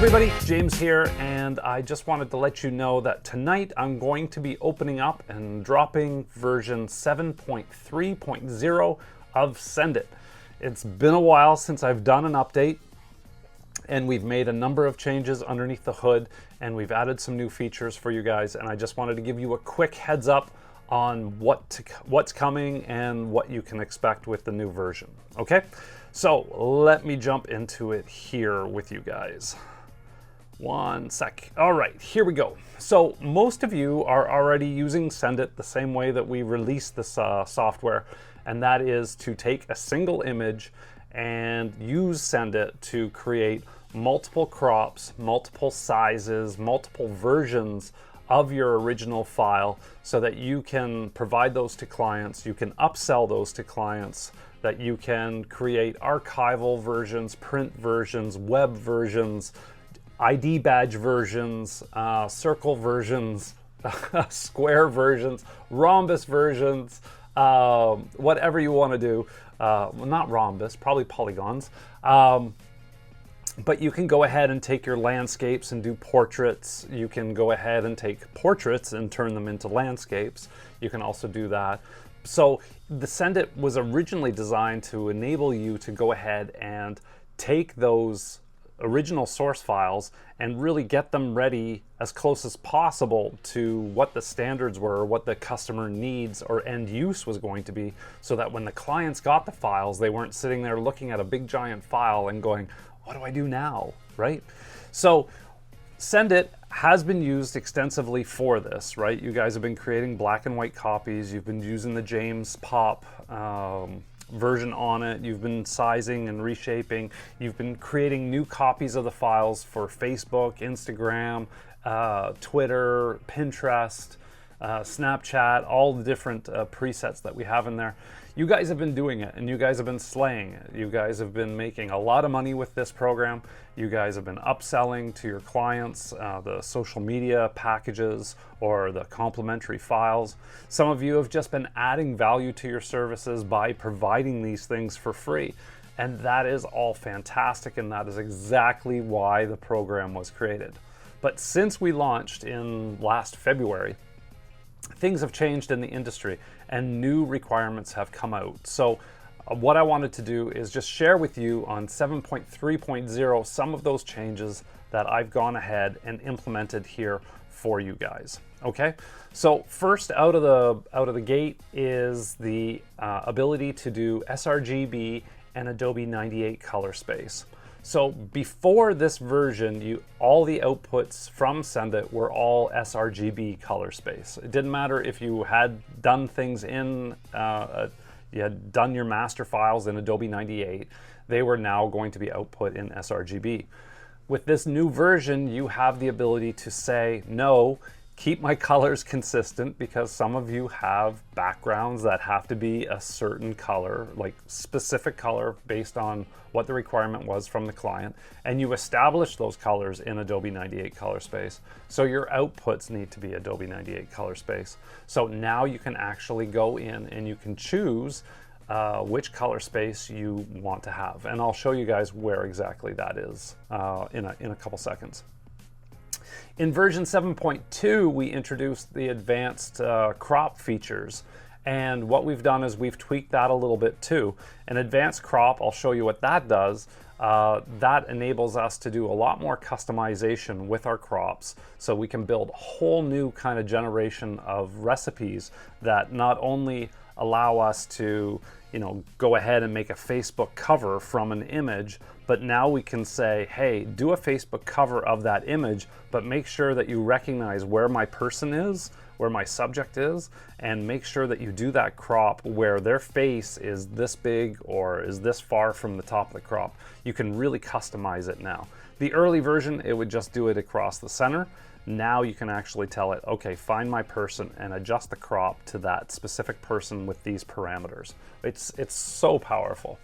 everybody, James here, and I just wanted to let you know that tonight I'm going to be opening up and dropping version 7.3.0 of Send It. It's been a while since I've done an update, and we've made a number of changes underneath the hood, and we've added some new features for you guys, and I just wanted to give you a quick heads up on what's coming and what you can expect with the new version. Okay, so let me jump into it here with you guys. One sec. All right, here we go. So most of you are already using Send It the same way that we released this software, and that is to take a single image and use Send It to create multiple crops, multiple sizes, multiple versions of your original file so that you can provide those to clients, you can upsell those to clients, that you can create archival versions, print versions, web versions, ID badge versions, circle versions, square versions, rhombus versions, whatever you want to do. Well, not rhombus, probably polygons. But you can go ahead and take your landscapes and do portraits. You can go ahead and take portraits and turn them into landscapes. You can also do that. So the Send It was originally designed to enable you to go ahead and take those original source files and really get them ready as close as possible to what the standards were, what the customer needs or end use was going to be, so that when the clients got the files, they weren't sitting there looking at a big giant file and going, what do I do now, right? So Send It has been used extensively for this, right? You guys have been creating black and white copies. You've been using the James Pop version on it. You've been sizing and reshaping. You've been creating new copies of the files for Facebook, Instagram, Twitter, Pinterest, Snapchat, all the different presets that we have in there. You guys have been doing it, and you guys have been slaying it. You guys have been making a lot of money with this program. You guys have been upselling to your clients the social media packages or the complimentary files. Some of you have just been adding value to your services by providing these things for free. And that is all fantastic, and that is exactly why the program was created. But since we launched in last February, things have changed in the industry and new requirements have come out. So what I wanted to do is just share with you on 7.3.0 some of those changes that I've gone ahead and implemented here for you guys. Okay, so first out of the gate is the ability to do sRGB and Adobe 98 color space. So before this version, all the outputs from Send It were all sRGB color space. It didn't matter if you had done things in, you had done your master files in Adobe 98, they were now going to be output in sRGB. With this new version, you have the ability to say, no, keep my colors consistent, because some of you have backgrounds that have to be a certain color, like specific color based on what the requirement was from the client, and you establish those colors in Adobe 98 color space. So your outputs need to be Adobe 98 color space. So now you can actually go in and you can choose which color space you want to have. And I'll show you guys where exactly that is in a couple seconds. In version 7.2, we introduced the advanced crop features. And what we've done is we've tweaked that a little bit too. An advanced crop, I'll show you what that does. That enables us to do a lot more customization with our crops. So we can build a whole new kind of generation of recipes that not only allow us to, go ahead and make a Facebook cover from an image, but now we can say, hey, do a Facebook cover of that image, but make sure that you recognize where my person is, where my subject is, and make sure that you do that crop where their face is this big or is this far from the top of the crop. You can really customize it now. The early version, it would just do it across the center. Now you can actually tell it, okay, find my person and adjust the crop to that specific person with these parameters. It's so powerful.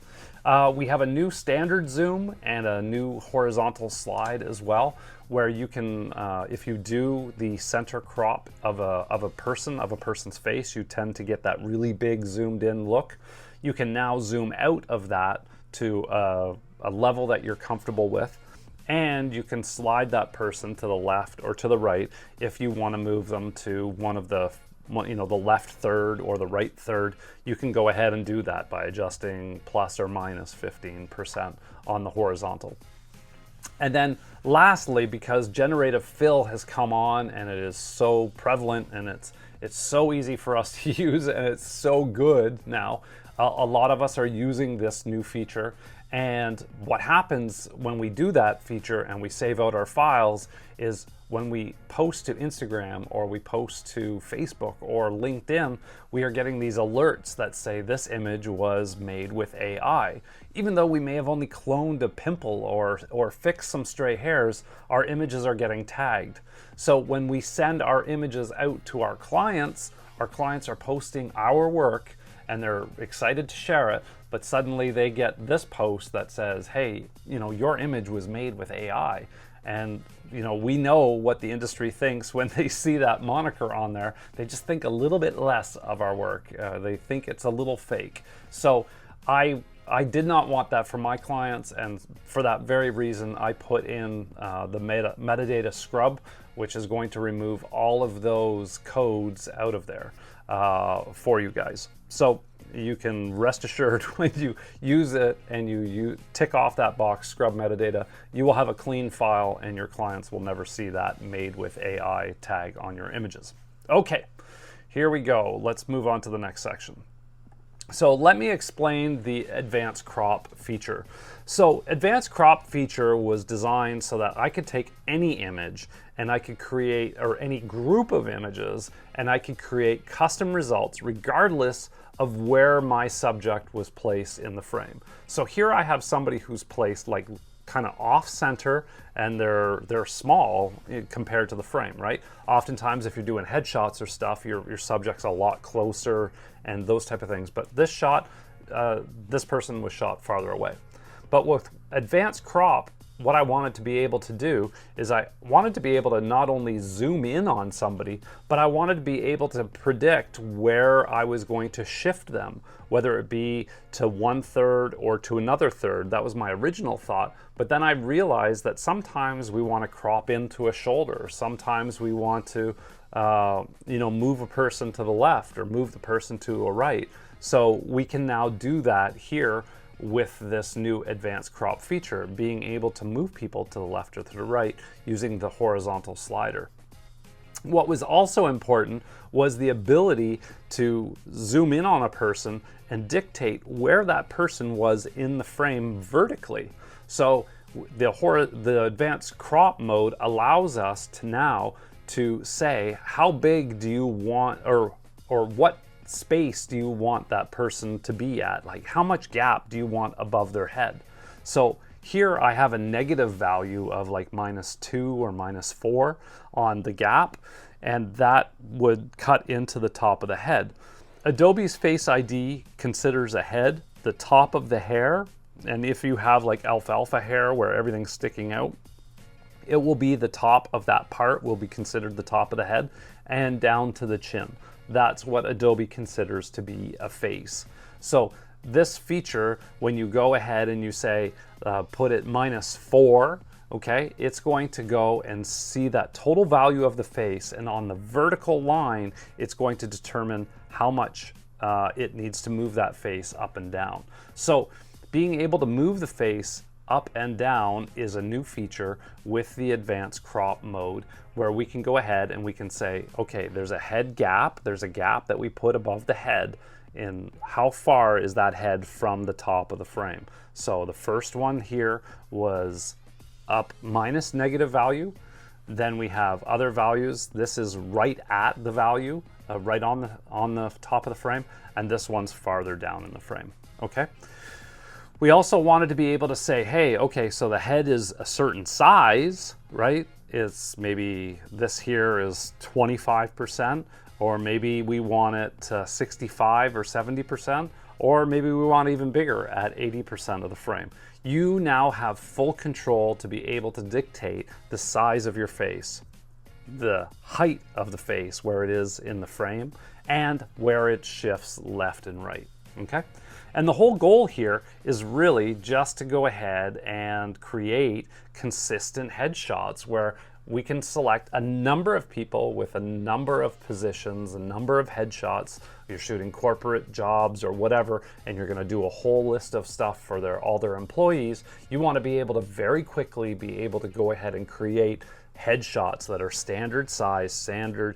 We have a new standard zoom and a new horizontal slide as well, where you can, if you do the center crop of a person's face, you tend to get that really big zoomed in look. You can now zoom out of that to a level that you're comfortable with, and you can slide that person to the left or to the right if you want to move them to one of the the left third or the right third. You can go ahead and do that by adjusting plus or minus 15% on the horizontal. And then lastly, because generative fill has come on and it is so prevalent and it's so easy for us to use and it's so good now, a lot of us are using this new feature. And what happens when we do that feature and we save out our files is when we post to Instagram or we post to Facebook or LinkedIn, we are getting these alerts that say this image was made with AI. Even though we may have only cloned a pimple or fixed some stray hairs, our images are getting tagged. So when we send our images out to our clients are posting our work and they're excited to share it, but suddenly they get this post that says, hey, your image was made with AI. And we know what the industry thinks when they see that moniker on there. They just think a little bit less of our work. They think it's a little fake. So I did not want that for my clients, and for that very reason, I put in the metadata scrub, which is going to remove all of those codes out of there for you guys. So you can rest assured when you use it and you tick off that box, scrub metadata, you will have a clean file and your clients will never see that made with AI tag on your images. Okay, here we go. Let's move on to the next section. So let me explain the advanced crop feature. So advanced crop feature was designed so that I could take any image and I could create, or any group of images, and I could create custom results regardless of where my subject was placed in the frame. So here I have somebody who's placed like kind of off center and they're small compared to the frame, right? Oftentimes if you're doing headshots or stuff, your subject's a lot closer and those type of things. But this shot, this person was shot farther away. But with advanced crop, what I wanted to be able to do is I wanted to be able to not only zoom in on somebody, but I wanted to be able to predict where I was going to shift them, whether it be to one third or to another third. That was my original thought. But then I realized that sometimes we want to crop into a shoulder. Sometimes we want to move a person to the left or move the person to a right. So we can now do that here with this new advanced crop feature, being able to move people to the left or to the right using the horizontal slider. What was also important was the ability to zoom in on a person and dictate where that person was in the frame vertically. So the advanced crop mode allows us to now to say how big do you want, or what space do you want that person to be at? Like how much gap do you want above their head? So here I have a negative value of like -2 or -4 on the gap, and that would cut into the top of the head. Adobe's Face ID considers a head, the top of the hair, and if you have like alfalfa hair where everything's sticking out, it will be the top of that part will be considered the top of the head and down to the chin. That's what Adobe considers to be a face. So this feature, when you go ahead and you say, put it -4, okay, it's going to go and see that total value of the face, and on the vertical line, it's going to determine how much it needs to move that face up and down. So being able to move the face up and down is a new feature with the advanced crop mode, where we can go ahead and we can say, okay, there's a head gap, there's a gap that we put above the head, and how far is that head from the top of the frame. So the first one here was up minus negative value. Then we have other values. This is right at the value, right on the top of the frame, and this one's farther down in the frame, okay? We also wanted to be able to say, hey, okay, so the head is a certain size, right? It's maybe this here is 25%, or maybe we want it to 65 or 70%, or maybe we want even bigger at 80% of the frame. You now have full control to be able to dictate the size of your face, the height of the face, where it is in the frame, and where it shifts left and right. Okay? And the whole goal here is really just to go ahead and create consistent headshots where we can select a number of people with a number of positions, a number of headshots. You're shooting corporate jobs or whatever, and you're going to do a whole list of stuff for all their employees. You want to be able to very quickly be able to go ahead and create headshots that are standard size, standard,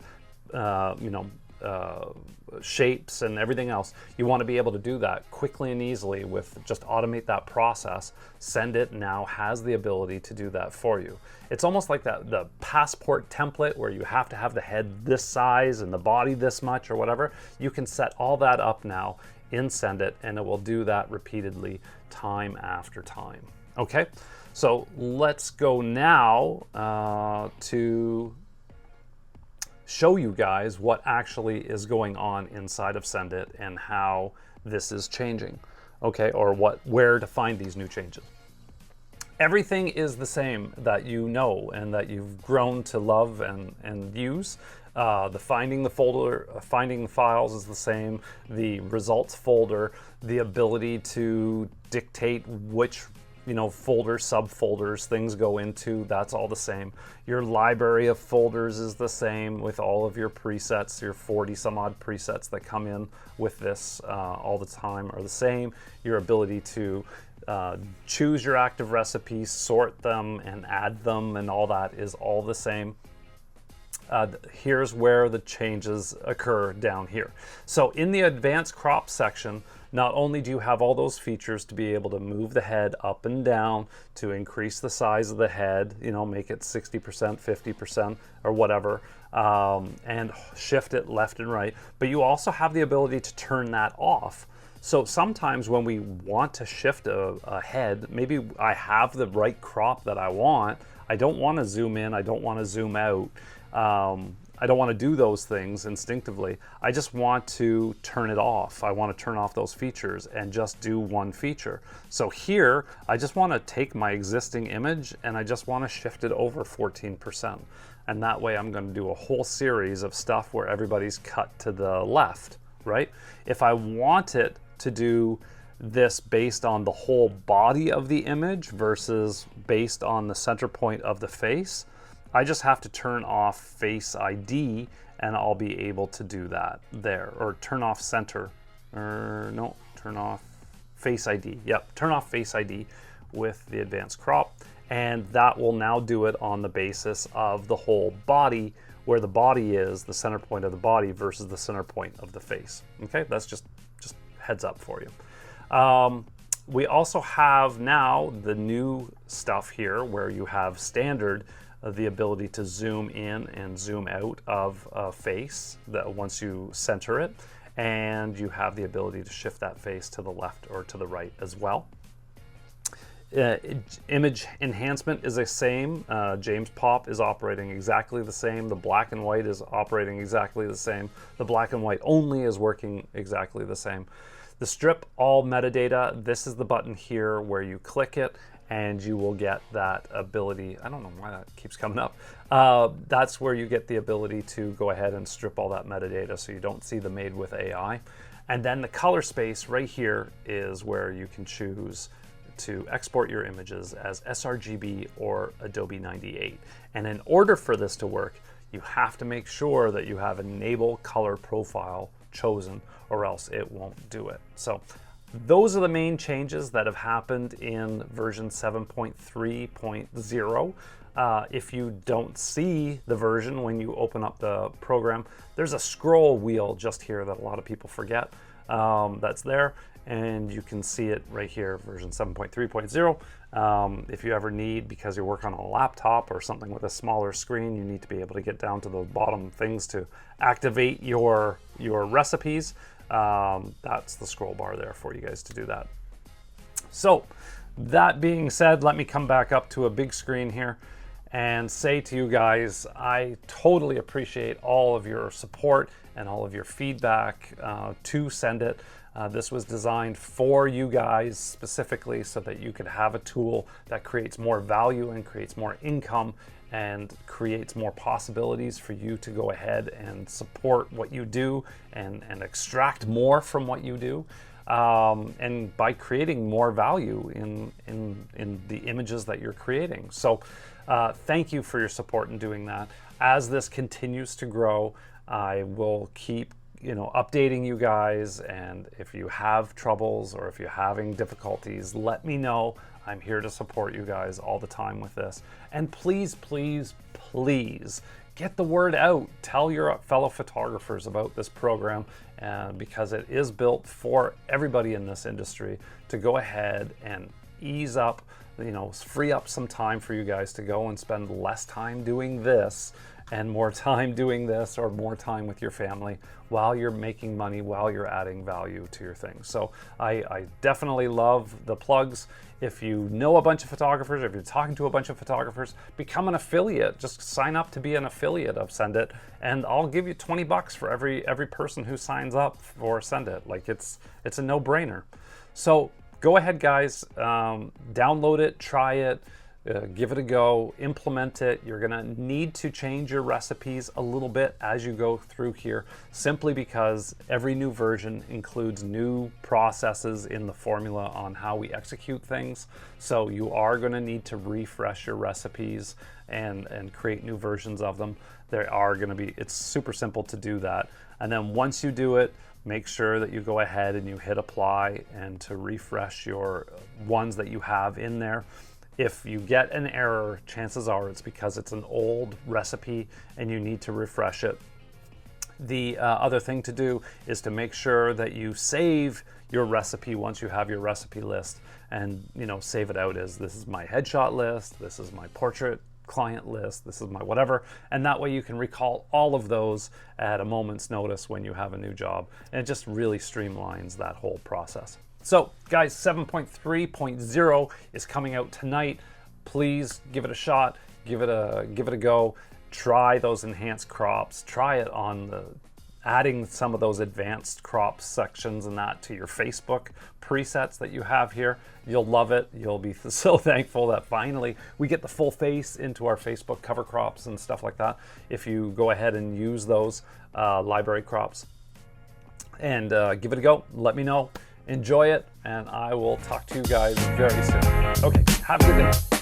shapes and everything else. You want to be able to do that quickly and easily with just automate that process. Send It now has the ability to do that for you. It's almost like the passport template where you have to have the head this size and the body this much or whatever. You can set all that up now in Send It, and it will do that repeatedly time after time. Okay, so let's go now to show you guys what actually is going on inside of Send It and how this is changing, okay, or where to find these new changes. Everything is the same that you know and that you've grown to love and use. The finding the folder, finding the files is the same. The results folder, the ability to dictate which folders, subfolders, things go into, that's all the same. Your library of folders is the same with all of your presets. Your 40 some odd presets that come in with this all the time are the same. Your ability to choose your active recipes, sort them and add them and all that is all the same. Here's where the changes occur down here. So in the advanced crop section, not only do you have all those features to be able to move the head up and down to increase the size of the head, make it 60%, 50% or whatever, and shift it left and right, but you also have the ability to turn that off. So sometimes when we want to shift a head, maybe I have the right crop that I want. I don't want to zoom in, I don't want to zoom out. I don't want to do those things instinctively. I just want to turn it off. I want to turn off those features and just do one feature. So here, I just want to take my existing image and I just want to shift it over 14%. And that way I'm going to do a whole series of stuff where everybody's cut to the left, right? If I want it to do this based on the whole body of the image versus based on the center point of the face, I just have to turn off Face ID and I'll be able to do that there. Or turn off center, or no, turn off Face ID. Yep, turn off Face ID with the advanced crop. And that will now do it on the basis of the whole body, where the body is the center point of the body versus the center point of the face. Okay, that's just heads up for you. We also have now the new stuff here where you have standard the ability to zoom in and zoom out of a face that once you center it, and you have the ability to shift that face to the left or to the right as well. Image enhancement is the same. James Pop is operating exactly the same. The black and white is operating exactly the same. The black and white only is working exactly the same. The strip all metadata, this is the button here where you click it and you will get that ability. I don't know why that keeps coming up. That's where you get the ability to go ahead and strip all that metadata so you don't see the made with AI. And then the color space right here is where you can choose to export your images as sRGB or Adobe 98. And in order for this to work, you have to make sure that you have Enable Color Profile chosen, or else it won't do it. So those are the main changes that have happened in version 7.3.0. If you don't see the version when you open up the program, there's a scroll wheel just here that a lot of people forget. That's there, and you can see it right here, version 7.3.0. If you ever need, because you work on a laptop or something with a smaller screen, you need to be able to get down to the bottom things to activate your recipes. That's the scroll bar there for you guys to do that. So that being said, let me come back up to a big screen here and say to you guys, I totally appreciate all of your support and all of your feedback to Send It. This was designed for you guys specifically so that you could have a tool that creates more value and creates more income and creates more possibilities for you to go ahead and support what you do and extract more from what you do. and by creating more value in the images that you're creating. So thank you for your support in doing that. As this continues to grow, I will keep updating you guys, and if you have troubles or if you're having difficulties, let me know. I'm here to support you guys all the time with this. And please, please, please get the word out. Tell your fellow photographers about this program, because it is built for everybody in this industry to go ahead and ease up, free up some time for you guys to go and spend less time doing this and more time doing this, or more time with your family while you're making money, while you're adding value to your things. So I definitely love the plugs. If you know a bunch of photographers, if you're talking to a bunch of photographers, become an affiliate. Just sign up to be an affiliate of Send It, and I'll give you $20 for every person who signs up for Send It. Like, it's a no-brainer. So go ahead, guys, download it, try it. Give it a go, implement it. You're gonna need to change your recipes a little bit as you go through here, simply because every new version includes new processes in the formula on how we execute things. So you are gonna need to refresh your recipes and create new versions of them. It's super simple to do that. And then once you do it, make sure that you go ahead and you hit apply and to refresh your ones that you have in there. If you get an error, chances are it's because it's an old recipe and you need to refresh it. The other thing to do is to make sure that you save your recipe once you have your recipe list, and save it out as, this is my headshot list, this is my portrait client list, this is my whatever, and that way you can recall all of those at a moment's notice when you have a new job, and it just really streamlines that whole process. So guys, 7.3.0 is coming out tonight. Please give it a shot, give it a go. Try those enhanced crops, try it on adding some of those advanced crop sections and that to your Facebook presets that you have here. You'll love it. You'll be so thankful that finally we get the full face into our Facebook cover crops and stuff like that, if you go ahead and use those library crops. And give it a go. Let me know. Enjoy it, and I will talk to you guys very soon. Okay, have a good day.